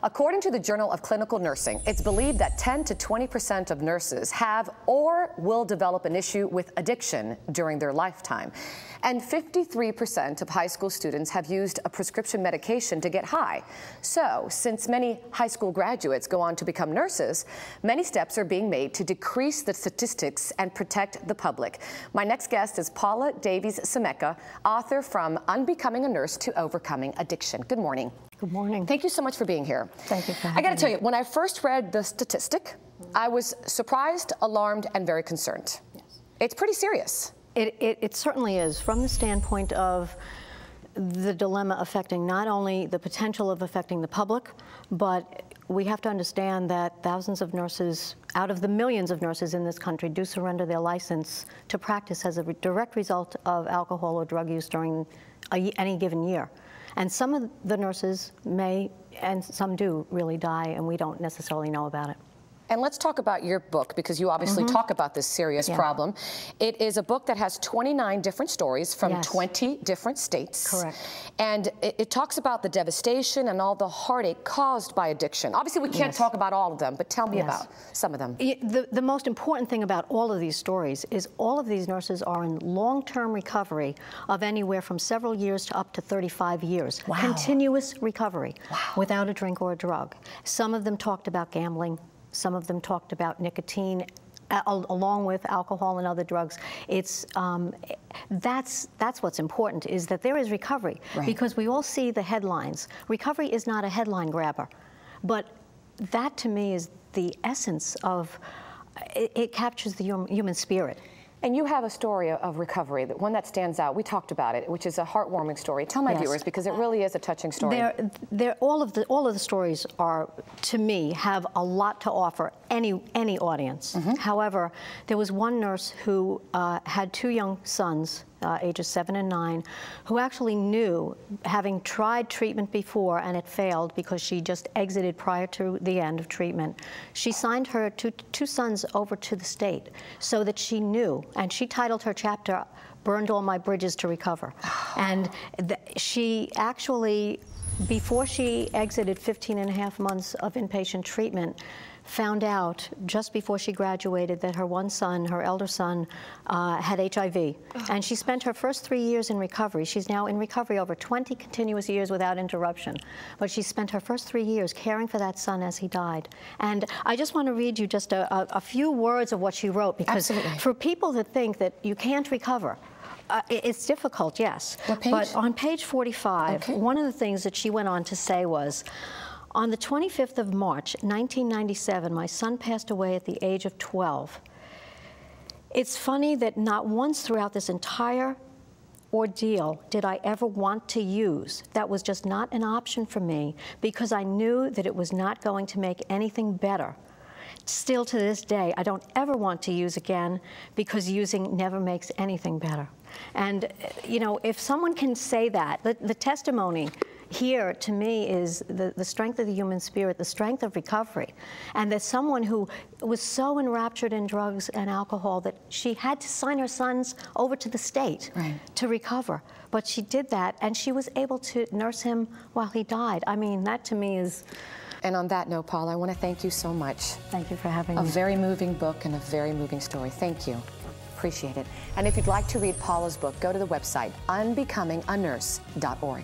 According to the Journal of Clinical Nursing, it's believed that 10 to 20% of nurses have or will develop an issue with addiction during their lifetime. And 53% of high school students have used a prescription medication to get high. So, since many high school graduates go on to become nurses, many steps are being made to decrease the statistics and protect the public. My next guest is Paula Davies Scimeca, author From Unbecoming a Nurse to Overcoming Addiction. Good morning. Good morning. Thank you so much for being here. Thank you for having me. I got to tell you, when I first read the statistic, I was surprised, alarmed, and very concerned. Yes. It's pretty serious. It certainly is, from the standpoint of the dilemma affecting not only the potential of affecting the public, but we have to understand that thousands of nurses, out of the millions of nurses in this country, do surrender their license to practice as a direct result of alcohol or drug use during any given year. And some of the nurses may, and some do, really die, and we don't necessarily know about it. And let's talk about your book, because you obviously talk about this serious problem. It is a book that has 29 different stories from 20 different states. Correct. And it talks about the devastation and all the heartache caused by addiction. Obviously, we can't talk about all of them, but tell me about some of them. The most important thing about all of these stories is all of these nurses are in long-term recovery of anywhere from several years to up to 35 years. Wow. Continuous recovery without a drink or a drug. Some of them talked about gambling. Some of them talked about nicotine, along with alcohol and other drugs. It's that's what's important, is that there is recovery, because we all see the headlines. Recovery is not a headline grabber, but that to me is the essence of it captures the human spirit. And you have a story of recovery, one that stands out. We talked about it, which is a heartwarming story. Tell my viewers, because it really is a touching story. All of the stories are, to me, have a lot to offer any audience. However, there was one nurse who had two young sons, ages 7 and 9, who actually knew, having tried treatment before and it failed because she just exited prior to the end of treatment. She signed her two sons over to the state so that she knew, and she titled her chapter, "Burned All My Bridges to Recover." And she actually, before she exited 15.5 months of inpatient treatment, found out just before she graduated that her one son, her elder son, had HIV. And she spent her first 3 years in recovery. She's now in recovery over 20 continuous years without interruption. But she spent her first 3 years caring for that son as he died. And I just want to read you just a few words of what she wrote, because for people that think that you can't recover, it's difficult, yes. What page? But on page 45, one of the things that she went on to say was, "On the 25th of March, 1997, my son passed away at the age of 12. It's funny that not once throughout this entire ordeal did I ever want to use. That was just not an option for me, because I knew that it was not going to make anything better. Still to this day, I don't ever want to use again, because using never makes anything better." And, you know, if someone can say that, the testimony here, to me, is the strength of the human spirit, the strength of recovery, and that someone who was so enraptured in drugs and alcohol that she had to sign her sons over to the state to recover. But she did that, and she was able to nurse him while he died. I mean, that to me is... And on that note, Paula, I want to thank you so much. Thank you for having me. A very moving book and a very moving story. Thank you. Appreciate it. And if you'd like to read Paula's book, go to the website unbecominganurse.org.